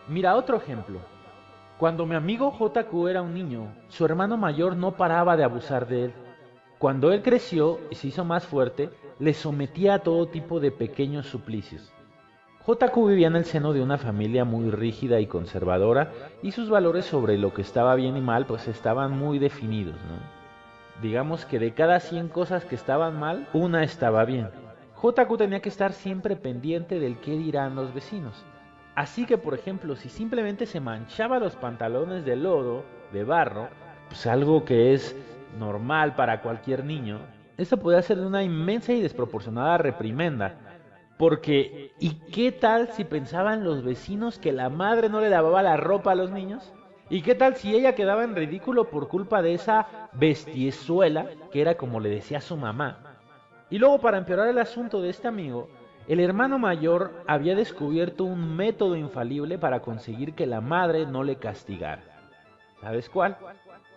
Mira otro ejemplo. Cuando mi amigo JQ era un niño, su hermano mayor no paraba de abusar de él. Cuando él creció y se hizo más fuerte, le sometía a todo tipo de pequeños suplicios. JQ vivía en el seno de una familia muy rígida y conservadora y sus valores sobre lo que estaba bien y mal pues estaban muy definidos, ¿no? Digamos que de cada 100 cosas que estaban mal, una estaba bien. JQ tenía que estar siempre pendiente del qué dirán los vecinos. Así que, por ejemplo, si simplemente se manchaba los pantalones de lodo, de barro, pues algo que es normal para cualquier niño, esto podía ser de una inmensa y desproporcionada reprimenda. Porque, ¿y qué tal si pensaban los vecinos que la madre no le lavaba la ropa a los niños? ¿Y qué tal si ella quedaba en ridículo por culpa de esa bestiezuela, que era como le decía su mamá? Y luego, para empeorar el asunto de este amigo, el hermano mayor había descubierto un método infalible para conseguir que la madre no le castigara. ¿Sabes cuál?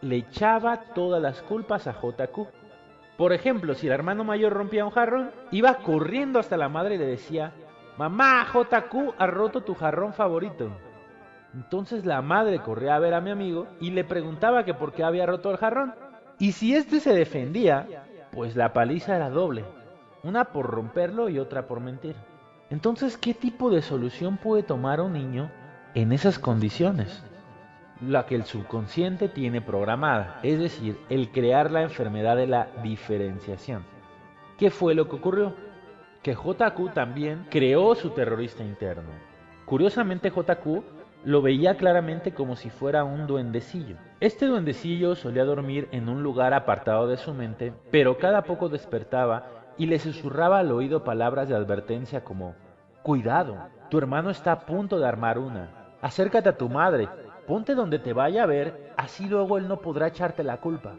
Le echaba todas las culpas a JQ. Por ejemplo, si el hermano mayor rompía un jarrón, iba corriendo hasta la madre y le decía: Mamá, JQ ha roto tu jarrón favorito. Entonces la madre corría a ver a mi amigo y le preguntaba que por qué había roto el jarrón. Y si éste se defendía, pues la paliza era doble, una por romperlo y otra por mentir. Entonces, ¿qué tipo de solución puede tomar un niño en esas condiciones? La que el subconsciente tiene programada, es decir, el crear la enfermedad de la diferenciación. ¿Qué fue lo que ocurrió? Que JQ también creó su terrorista interno. Curiosamente, JQ lo veía claramente como si fuera un duendecillo. Este duendecillo solía dormir en un lugar apartado de su mente, pero cada poco despertaba y le susurraba al oído palabras de advertencia como: Cuidado, tu hermano está a punto de armar una. Acércate a tu madre, ponte donde te vaya a ver, así luego él no podrá echarte la culpa.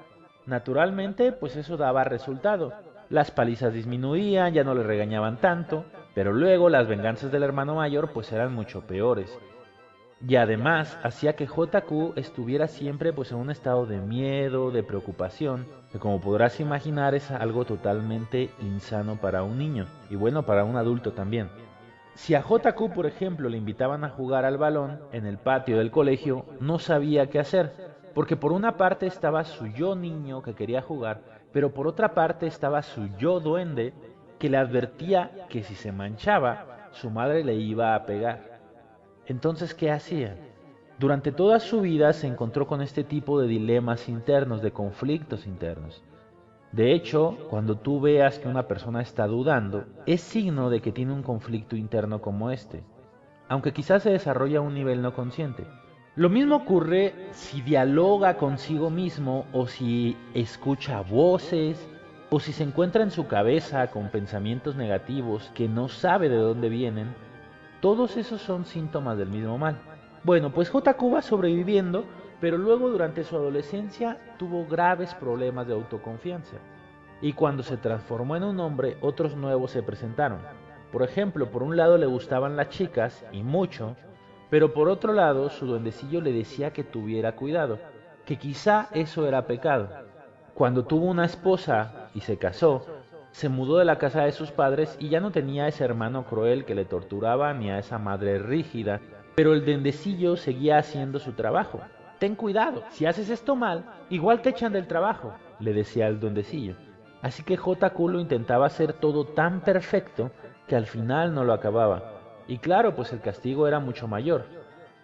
Naturalmente, pues eso daba resultado. Las palizas disminuían, ya no le regañaban tanto, pero luego las venganzas del hermano mayor pues eran mucho peores. Y además hacía que JQ estuviera siempre pues en un estado de miedo, de preocupación, que como podrás imaginar es algo totalmente insano para un niño, y bueno, para un adulto también. Si a JQ, por ejemplo, le invitaban a jugar al balón en el patio del colegio, no sabía qué hacer, porque por una parte estaba su yo niño que quería jugar, pero por otra parte estaba su yo duende que le advertía que si se manchaba, su madre le iba a pegar. Entonces, ¿qué hacía? Durante toda su vida se encontró con este tipo de dilemas internos, de conflictos internos. De hecho, cuando tú veas que una persona está dudando, es signo de que tiene un conflicto interno como este, aunque quizás se desarrolla a un nivel no consciente. Lo mismo ocurre si dialoga consigo mismo o si escucha voces o si se encuentra en su cabeza con pensamientos negativos que no sabe de dónde vienen. Todos esos son síntomas del mismo mal. Bueno, pues JQ va sobreviviendo, pero luego durante su adolescencia tuvo graves problemas de autoconfianza. Y cuando se transformó en un hombre, otros nuevos se presentaron. Por ejemplo, por un lado le gustaban las chicas, y mucho, pero por otro lado su duendecillo le decía que tuviera cuidado, que quizá eso era pecado. Cuando tuvo una esposa y se casó, se mudó de la casa de sus padres y ya no tenía a ese hermano cruel que le torturaba ni a esa madre rígida, pero el duendecillo seguía haciendo su trabajo. Ten cuidado, si haces esto mal, igual te echan del trabajo, le decía el duendecillo. Así que JQ lo intentaba hacer todo tan perfecto que al final no lo acababa. Y claro, pues el castigo era mucho mayor.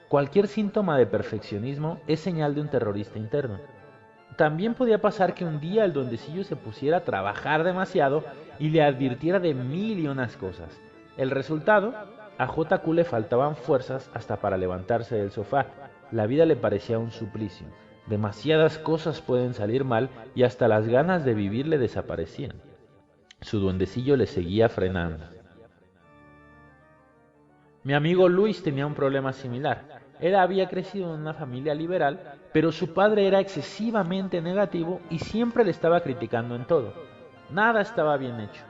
Cualquier síntoma de perfeccionismo es señal de un terrorista interno. También podía pasar que un día el duendecillo se pusiera a trabajar demasiado y le advirtiera de mil y unas cosas. El resultado, a JQ le faltaban fuerzas hasta para levantarse del sofá. La vida le parecía un suplicio. Demasiadas cosas pueden salir mal y hasta las ganas de vivir le desaparecían. Su duendecillo le seguía frenando. Mi amigo Luis tenía un problema similar. Él había crecido en una familia liberal, pero su padre era excesivamente negativo y siempre le estaba criticando en todo. Nada estaba bien hecho.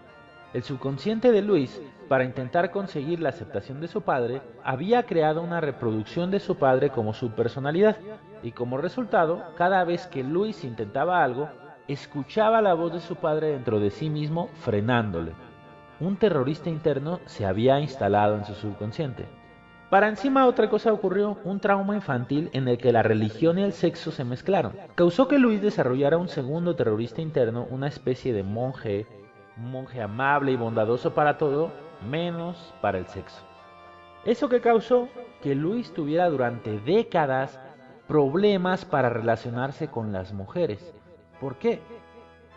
El subconsciente de Luis, para intentar conseguir la aceptación de su padre, había creado una reproducción de su padre como su personalidad, y como resultado, cada vez que Luis intentaba algo, escuchaba la voz de su padre dentro de sí mismo frenándole. Un terrorista interno se había instalado en su subconsciente. Para encima otra cosa ocurrió, un trauma infantil en el que la religión y el sexo se mezclaron. Causó que Luis desarrollara un segundo terrorista interno, una especie de monje, un monje amable y bondadoso para todo, menos para el sexo. Eso que causó que Luis tuviera durante décadas problemas para relacionarse con las mujeres. ¿Por qué?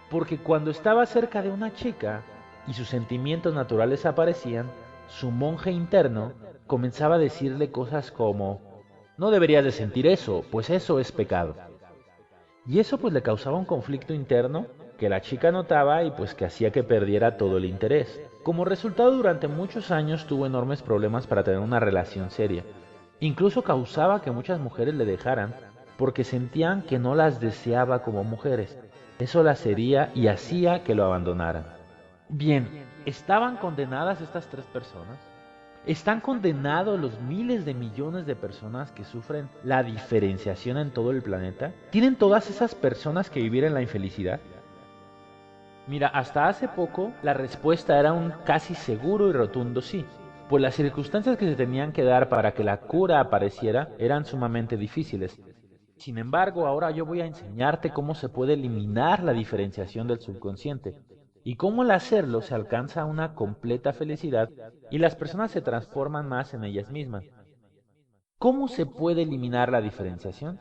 Porque cuando estaba cerca de una chica y sus sentimientos naturales aparecían, su monje interno comenzaba a decirle cosas como, no deberías de sentir eso, pues eso es pecado. Y eso pues le causaba un conflicto interno que la chica notaba y pues que hacía que perdiera todo el interés. Como resultado, durante muchos años tuvo enormes problemas para tener una relación seria. Incluso causaba que muchas mujeres le dejaran porque sentían que no las deseaba como mujeres. Eso las hería y hacía que lo abandonaran. Bien, ¿estaban condenadas estas tres personas? ¿Están condenados los miles de millones de personas que sufren la diferenciación en todo el planeta? ¿Tienen todas esas personas que vivir en la infelicidad? Mira, hasta hace poco la respuesta era un casi seguro y rotundo sí, pues las circunstancias que se tenían que dar para que la cura apareciera eran sumamente difíciles. Sin embargo, ahora yo voy a enseñarte cómo se puede eliminar la diferenciación del subconsciente y cómo al hacerlo se alcanza una completa felicidad y las personas se transforman más en ellas mismas. ¿Cómo se puede eliminar la diferenciación?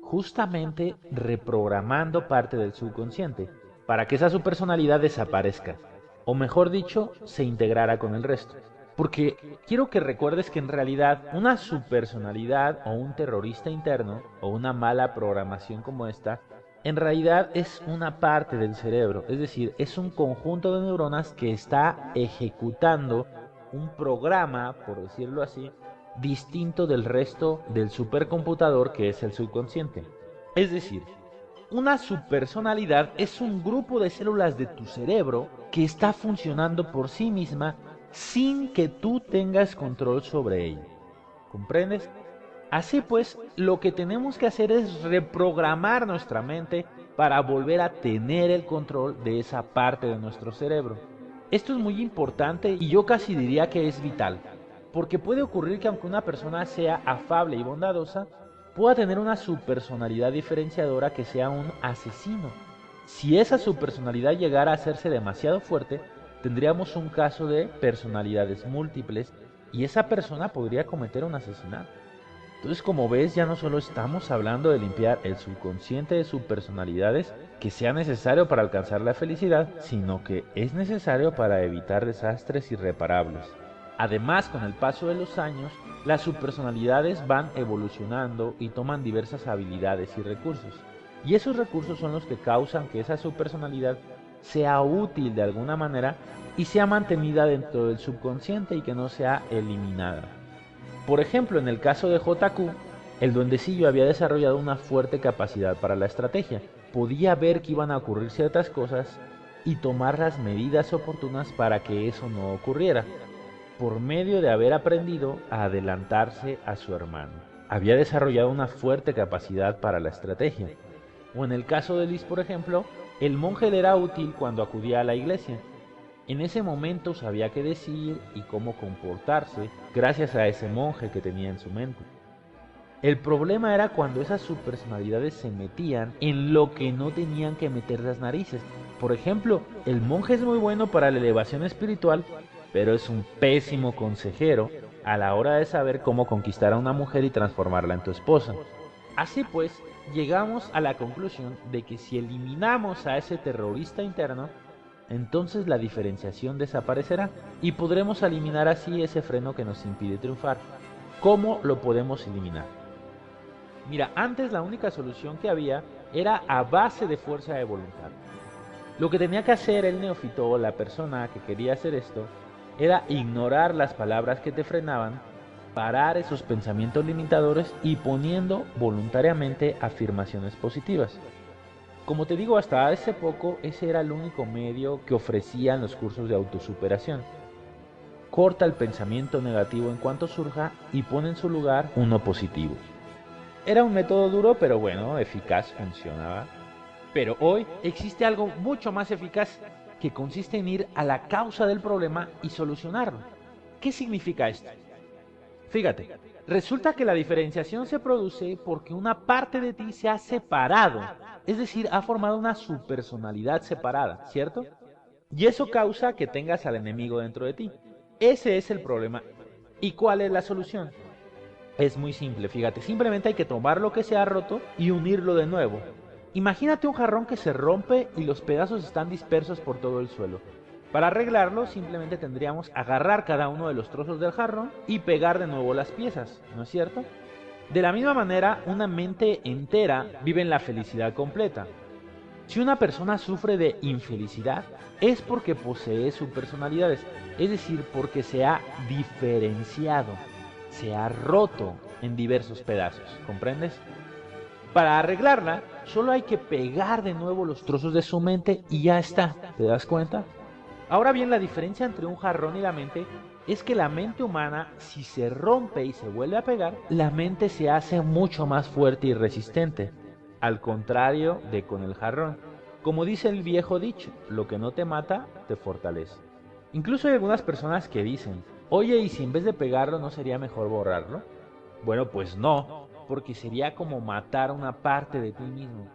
Justamente reprogramando parte del subconsciente para que esa subpersonalidad desaparezca, o mejor dicho, se integrara con el resto. Porque quiero que recuerdes que en realidad una subpersonalidad o un terrorista interno o una mala programación como esta, en realidad es una parte del cerebro, es decir, es un conjunto de neuronas que está ejecutando un programa, por decirlo así, distinto del resto del supercomputador que es el subconsciente. Es decir, una subpersonalidad es un grupo de células de tu cerebro que está funcionando por sí misma sin que tú tengas control sobre ella. ¿Comprendes? Así pues, lo que tenemos que hacer es reprogramar nuestra mente para volver a tener el control de esa parte de nuestro cerebro. Esto es muy importante y yo casi diría que es vital, porque puede ocurrir que aunque una persona sea afable y bondadosa, pueda tener una subpersonalidad diferenciadora que sea un asesino. Si esa subpersonalidad llegara a hacerse demasiado fuerte, tendríamos un caso de personalidades múltiples y esa persona podría cometer un asesinato. Entonces, como ves, ya no solo estamos hablando de limpiar el subconsciente de subpersonalidades que sea necesario para alcanzar la felicidad, sino que es necesario para evitar desastres irreparables. Además, con el paso de los años, las subpersonalidades van evolucionando y toman diversas habilidades y recursos. Y esos recursos son los que causan que esa subpersonalidad sea útil de alguna manera y sea mantenida dentro del subconsciente y que no sea eliminada. Por ejemplo, en el caso de JQ, el duendecillo había desarrollado una fuerte capacidad para la estrategia. Podía ver que iban a ocurrir ciertas cosas y tomar las medidas oportunas para que eso no ocurriera, por medio de haber aprendido a adelantarse a su hermano. Había desarrollado una fuerte capacidad para la estrategia. O en el caso de Liz, por ejemplo, el monje le era útil cuando acudía a la iglesia. En ese momento sabía qué decir y cómo comportarse gracias a ese monje que tenía en su mente. El problema era cuando esas subpersonalidades se metían en lo que no tenían que meter las narices. Por ejemplo, el monje es muy bueno para la elevación espiritual, pero es un pésimo consejero a la hora de saber cómo conquistar a una mujer y transformarla en tu esposa. Así pues, llegamos a la conclusión de que si eliminamos a ese terrorista interno, entonces la diferenciación desaparecerá y podremos eliminar así ese freno que nos impide triunfar. ¿Cómo lo podemos eliminar? Mira, antes la única solución que había era a base de fuerza de voluntad. Lo que tenía que hacer el neófito o la persona que quería hacer esto era ignorar las palabras que te frenaban, parar esos pensamientos limitadores y poniendo voluntariamente afirmaciones positivas. Como te digo, hasta hace poco ese era el único medio que ofrecían los cursos de autosuperación. Corta el pensamiento negativo en cuanto surja y pone en su lugar uno positivo. Era un método duro, pero bueno, eficaz, funcionaba. Pero hoy existe algo mucho más eficaz, que consiste en ir a la causa del problema y solucionarlo. ¿Qué significa esto? Fíjate, resulta que la diferenciación se produce porque una parte de ti se ha separado, es decir, ha formado una subpersonalidad separada, ¿cierto? Y eso causa que tengas al enemigo dentro de ti. Ese es el problema. ¿Y cuál es la solución? Es muy simple, fíjate, simplemente hay que tomar lo que se ha roto y unirlo de nuevo. Imagínate un jarrón que se rompe y los pedazos están dispersos por todo el suelo. Para arreglarlo, simplemente tendríamos agarrar cada uno de los trozos del jarrón y pegar de nuevo las piezas, ¿no es cierto? De la misma manera, una mente entera vive en la felicidad completa. Si una persona sufre de infelicidad, es porque posee subpersonalidades, es decir, porque se ha diferenciado, se ha roto en diversos pedazos, ¿comprendes? Para arreglarla, solo hay que pegar de nuevo los trozos de su mente y ya está, ¿te das cuenta? Ahora bien, la diferencia entre un jarrón y la mente es que la mente humana, si se rompe y se vuelve a pegar, la mente se hace mucho más fuerte y resistente, al contrario de con el jarrón. Como dice el viejo dicho, lo que no te mata, te fortalece. Incluso hay algunas personas que dicen, oye, ¿y si en vez de pegarlo no sería mejor borrarlo? Bueno, pues no, porque sería como matar una parte de ti mismo.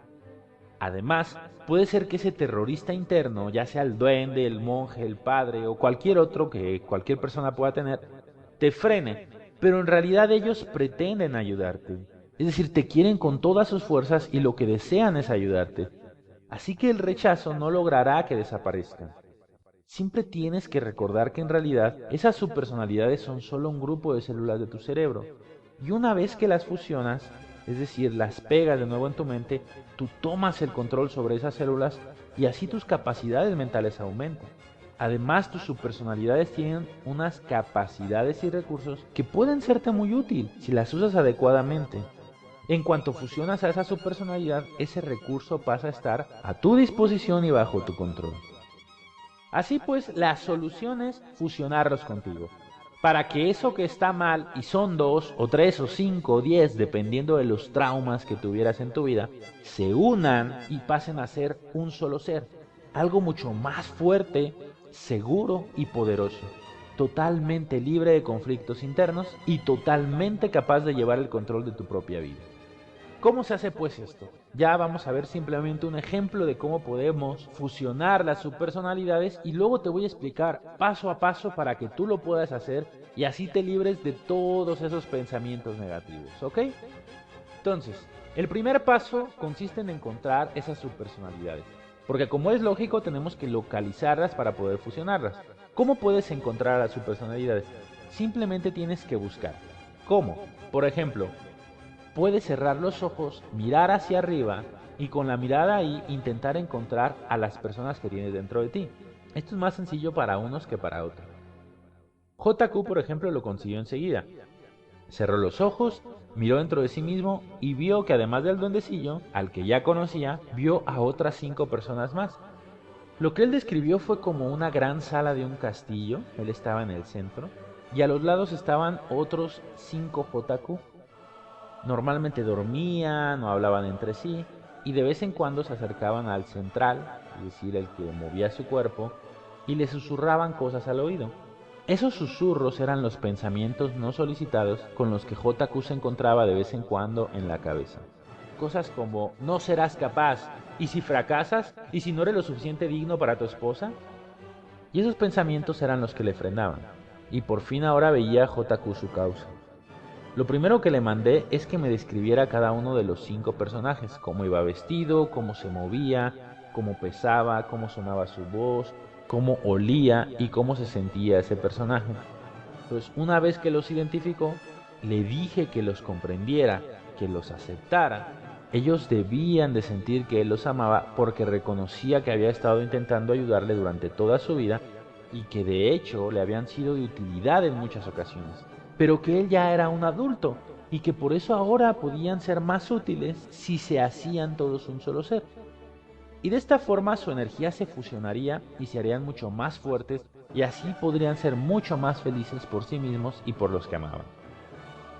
Además, puede ser que ese terrorista interno, ya sea el duende, el monje, el padre o cualquier otro que cualquier persona pueda tener, te frene, pero en realidad ellos pretenden ayudarte. Es decir, te quieren con todas sus fuerzas y lo que desean es ayudarte. Así que el rechazo no logrará que desaparezcan. Siempre tienes que recordar que en realidad esas subpersonalidades son solo un grupo de células de tu cerebro. Y una vez que las fusionas, es decir, las pegas de nuevo en tu mente, tú tomas el control sobre esas células y así tus capacidades mentales aumentan. Además, tus subpersonalidades tienen unas capacidades y recursos que pueden serte muy útil si las usas adecuadamente. En cuanto fusionas a esa subpersonalidad, ese recurso pasa a estar a tu disposición y bajo tu control. Así pues, la solución es fusionarlos contigo, para que eso que está mal, y son dos, o tres, o cinco, o diez, dependiendo de los traumas que tuvieras en tu vida, se unan y pasen a ser un solo ser, algo mucho más fuerte, seguro y poderoso, totalmente libre de conflictos internos y totalmente capaz de llevar el control de tu propia vida. ¿Cómo se hace pues esto? Ya vamos a ver simplemente un ejemplo de cómo podemos fusionar las subpersonalidades y luego te voy a explicar paso a paso para que tú lo puedas hacer y así te libres de todos esos pensamientos negativos, ¿ok? Entonces, el primer paso consiste en encontrar esas subpersonalidades, porque como es lógico tenemos que localizarlas para poder fusionarlas. ¿Cómo puedes encontrar a las subpersonalidades? Simplemente tienes que buscar. ¿Cómo? Por ejemplo, puedes cerrar los ojos, mirar hacia arriba y con la mirada ahí intentar encontrar a las personas que tienes dentro de ti. Esto es más sencillo para unos que para otros. JQ, por ejemplo, lo consiguió enseguida. Cerró los ojos, miró dentro de sí mismo y vio que además del duendecillo, al que ya conocía, vio a otras 5 personas más. Lo que él describió fue como una gran sala de un castillo, él estaba en el centro, y a los lados estaban otros 5 JQ. Normalmente dormían o hablaban entre sí y de vez en cuando se acercaban al central, es decir, el que movía su cuerpo, y le susurraban cosas al oído. Esos susurros eran los pensamientos no solicitados con los que JQ se encontraba de vez en cuando en la cabeza. Cosas como, no serás capaz, y si fracasas, y si no eres lo suficiente digno para tu esposa. Y esos pensamientos eran los que le frenaban, y por fin ahora veía a JQ su causa. Lo primero que le mandé es que me describiera cada uno de los 5 personajes, cómo iba vestido, cómo se movía, cómo pesaba, cómo sonaba su voz, cómo olía y cómo se sentía ese personaje. Pues una vez que los identificó, le dije que los comprendiera, que los aceptara. Ellos debían de sentir que él los amaba porque reconocía que había estado intentando ayudarle durante toda su vida y que de hecho le habían sido de utilidad en muchas ocasiones, pero que él ya era un adulto y que por eso ahora podían ser más útiles si se hacían todos un solo ser. Y de esta forma su energía se fusionaría y se harían mucho más fuertes y así podrían ser mucho más felices por sí mismos y por los que amaban.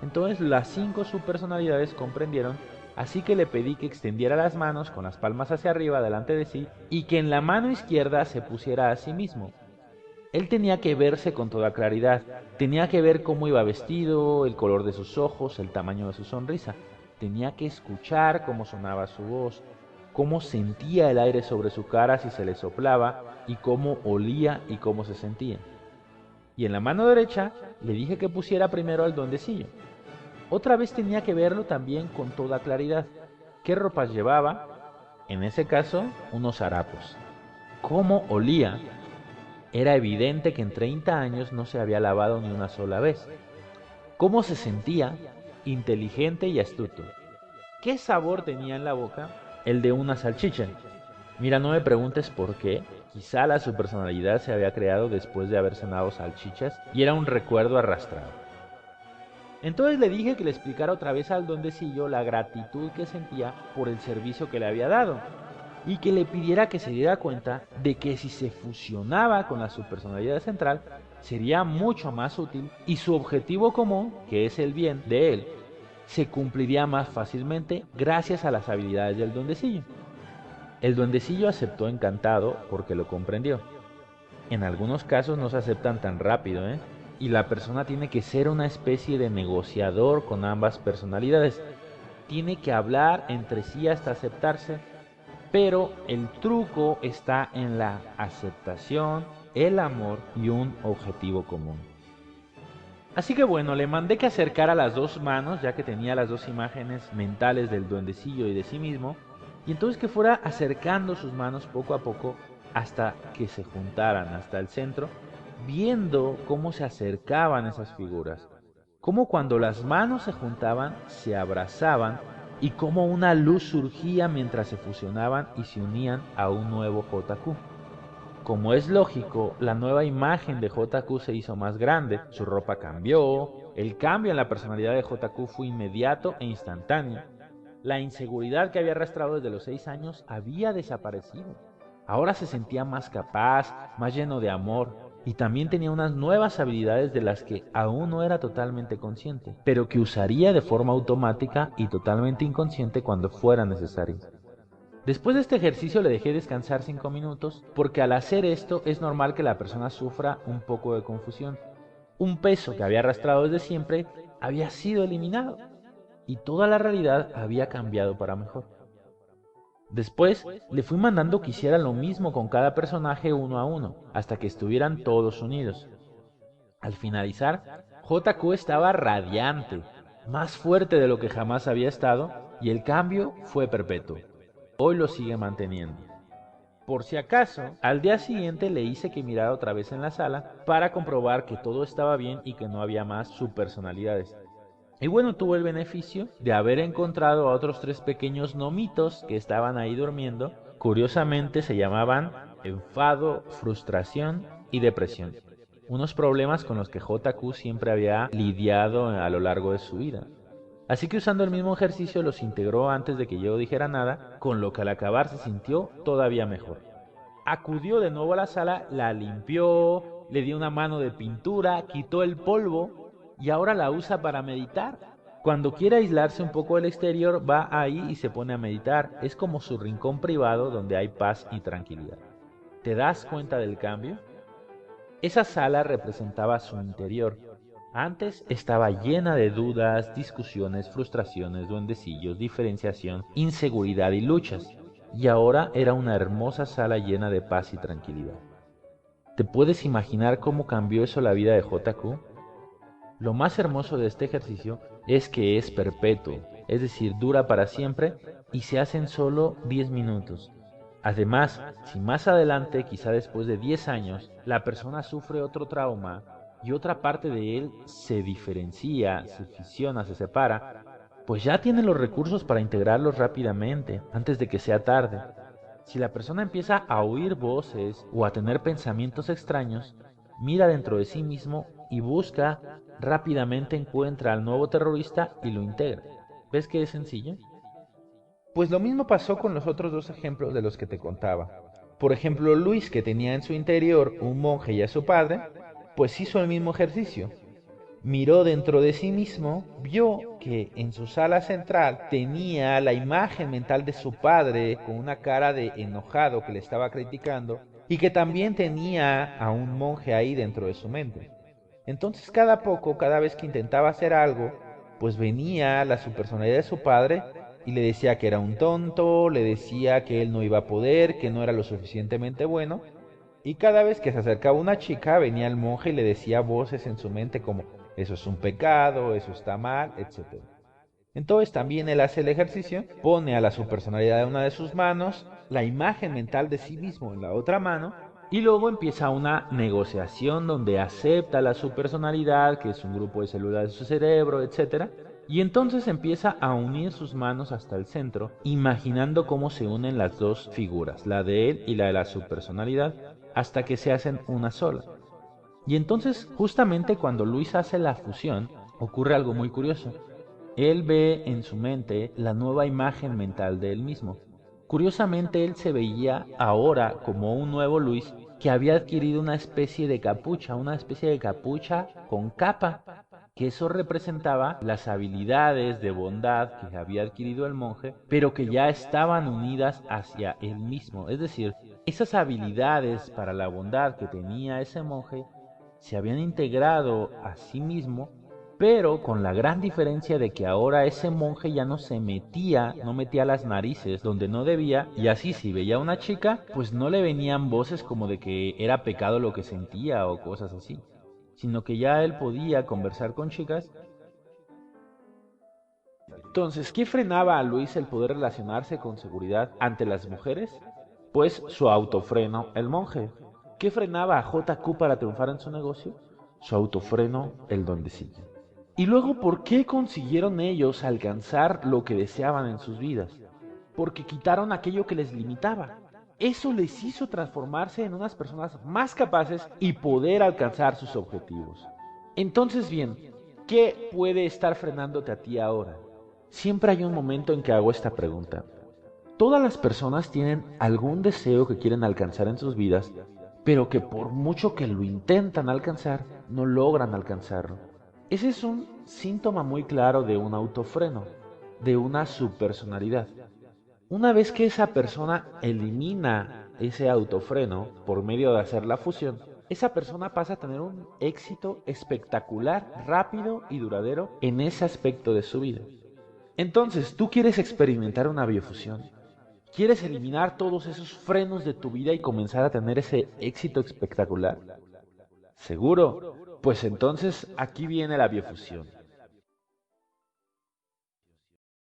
Entonces las 5 subpersonalidades comprendieron, así que le pedí que extendiera las manos con las palmas hacia arriba delante de sí y que en la mano izquierda se pusiera a sí mismo. Él tenía que verse con toda claridad, tenía que ver cómo iba vestido, el color de sus ojos, el tamaño de su sonrisa. Tenía que escuchar cómo sonaba su voz, cómo sentía el aire sobre su cara si se le soplaba, y cómo olía y cómo se sentía. Y en la mano derecha le dije que pusiera primero al duendecillo. Otra vez tenía que verlo también con toda claridad. ¿Qué ropas llevaba? En ese caso, unos harapos. ¿Cómo olía? Era evidente que en 30 años no se había lavado ni una sola vez. ¿Cómo se sentía? Inteligente y astuto. ¿Qué sabor tenía en la boca? El de una salchicha. Mira, no me preguntes por qué. Quizá su personalidad se había creado después de haber cenado salchichas y era un recuerdo arrastrado. Entonces le dije que le explicara otra vez al duendecillo la gratitud que sentía por el servicio que le había dado y que le pidiera que se diera cuenta de que si se fusionaba con la subpersonalidad central sería mucho más útil y su objetivo común, que es el bien de él, se cumpliría más fácilmente gracias a las habilidades del duendecillo. El duendecillo aceptó encantado porque lo comprendió. En algunos casos no se aceptan tan rápido, ¿eh? Y la persona tiene que ser una especie de negociador con ambas personalidades. Tiene que hablar entre sí hasta aceptarse, pero el truco está en la aceptación, el amor y un objetivo común. Así que bueno, le mandé que acercara las dos manos, ya que tenía las dos imágenes mentales del duendecillo y de sí mismo, y entonces que fuera acercando sus manos poco a poco hasta que se juntaran hasta el centro, viendo cómo se acercaban esas figuras, cómo cuando las manos se juntaban se abrazaban y cómo una luz surgía mientras se fusionaban y se unían a un nuevo JQ. Como es lógico, la nueva imagen de JQ se hizo más grande, su ropa cambió, el cambio en la personalidad de JQ fue inmediato e instantáneo. La inseguridad que había arrastrado desde los 6 años había desaparecido. Ahora se sentía más capaz, más lleno de amor, y también tenía unas nuevas habilidades de las que aún no era totalmente consciente, pero que usaría de forma automática y totalmente inconsciente cuando fuera necesario. Después de este ejercicio le dejé descansar 5 minutos porque al hacer esto es normal que la persona sufra un poco de confusión. Un peso que había arrastrado desde siempre había sido eliminado y toda la realidad había cambiado para mejor. Después le fui mandando que hiciera lo mismo con cada personaje uno a uno hasta que estuvieran todos unidos. Al finalizar, JQ estaba radiante, más fuerte de lo que jamás había estado y el cambio fue perpetuo. Hoy lo sigue manteniendo. Por si acaso, al día siguiente le hice que mirara otra vez en la sala para comprobar que todo estaba bien y que no había más subpersonalidades. Y bueno, tuvo el beneficio de haber encontrado a otros 3 pequeños gnomitos que estaban ahí durmiendo. Curiosamente se llamaban enfado, frustración y depresión. Unos problemas con los que JQ siempre había lidiado a lo largo de su vida. Así que usando el mismo ejercicio los integró antes de que yo dijera nada, con lo que al acabar se sintió todavía mejor. Acudió de nuevo a la sala, la limpió, le dio una mano de pintura, quitó el polvo y ahora la usa para meditar. Cuando quiere aislarse un poco del exterior, va ahí y se pone a meditar. Es como su rincón privado donde hay paz y tranquilidad. ¿Te das cuenta del cambio? Esa sala representaba su interior. Antes estaba llena de dudas, discusiones, frustraciones, duendecillos, diferenciación, inseguridad y luchas. Y ahora era una hermosa sala llena de paz y tranquilidad. ¿Te puedes imaginar cómo cambió eso la vida de JQ? Lo más hermoso de este ejercicio es que es perpetuo, es decir, dura para siempre y se hace en solo 10 minutos. Además, si más adelante, quizá después de 10 años, la persona sufre otro trauma y otra parte de él se diferencia, se fisiona, se separa, pues ya tiene los recursos para integrarlos rápidamente, antes de que sea tarde. Si la persona empieza a oír voces o a tener pensamientos extraños, mira dentro de sí mismo y busca, rápidamente encuentra al nuevo terrorista y lo integra. ¿Ves que es sencillo? Pues lo mismo pasó con los otros 2 ejemplos de los que te contaba. Por ejemplo, Luis, que tenía en su interior un monje y a su padre, pues hizo el mismo ejercicio. Miró dentro de sí mismo, vio que en su sala central tenía la imagen mental de su padre con una cara de enojado que le estaba criticando y que también tenía a un monje ahí dentro de su mente. Entonces cada poco, cada vez que intentaba hacer algo, pues venía la subpersonalidad de su padre y le decía que era un tonto, le decía que él no iba a poder, que no era lo suficientemente bueno, y cada vez que se acercaba una chica venía el monje y le decía voces en su mente como eso es un pecado, eso está mal, etc. Entonces también él hace el ejercicio, pone a la subpersonalidad en una de sus manos, la imagen mental de sí mismo en la otra mano, y luego empieza una negociación donde acepta la subpersonalidad, que es un grupo de células de su cerebro, etc. Y entonces empieza a unir sus manos hasta el centro, imaginando cómo se unen las dos figuras, la de él y la de la subpersonalidad, hasta que se hacen una sola. Y entonces, justamente cuando Luis hace la fusión, ocurre algo muy curioso. Él ve en su mente la nueva imagen mental de él mismo. Curiosamente, él se veía ahora como un nuevo Luis que había adquirido una especie de capucha con capa, que eso representaba las habilidades de bondad que había adquirido el monje, pero que ya estaban unidas hacia él mismo. Es decir, esas habilidades para la bondad que tenía ese monje se habían integrado a sí mismo, pero con la gran diferencia de que ahora ese monje ya no metía las narices donde no debía, y así si veía a una chica, pues no le venían voces como de que era pecado lo que sentía o cosas así, sino que ya él podía conversar con chicas. Entonces, ¿qué frenaba a Luis el poder relacionarse con seguridad ante las mujeres? Pues su autofreno, el monje. ¿Qué frenaba a JQ para triunfar en su negocio? Su autofreno, el dondecillo. Y luego, ¿por qué consiguieron ellos alcanzar lo que deseaban en sus vidas? Porque quitaron aquello que les limitaba. Eso les hizo transformarse en unas personas más capaces y poder alcanzar sus objetivos. Entonces, bien, ¿qué puede estar frenándote a ti ahora? Siempre hay un momento en que hago esta pregunta. Todas las personas tienen algún deseo que quieren alcanzar en sus vidas, pero que por mucho que lo intentan alcanzar, no logran alcanzarlo. Ese es un síntoma muy claro de un autofreno, de una subpersonalidad. Una vez que esa persona elimina ese autofreno por medio de hacer la fusión, esa persona pasa a tener un éxito espectacular, rápido y duradero en ese aspecto de su vida. Entonces, tú quieres experimentar una biofusión. ¿Quieres eliminar todos esos frenos de tu vida y comenzar a tener ese éxito espectacular? ¿Seguro? Pues entonces aquí viene la biofusión.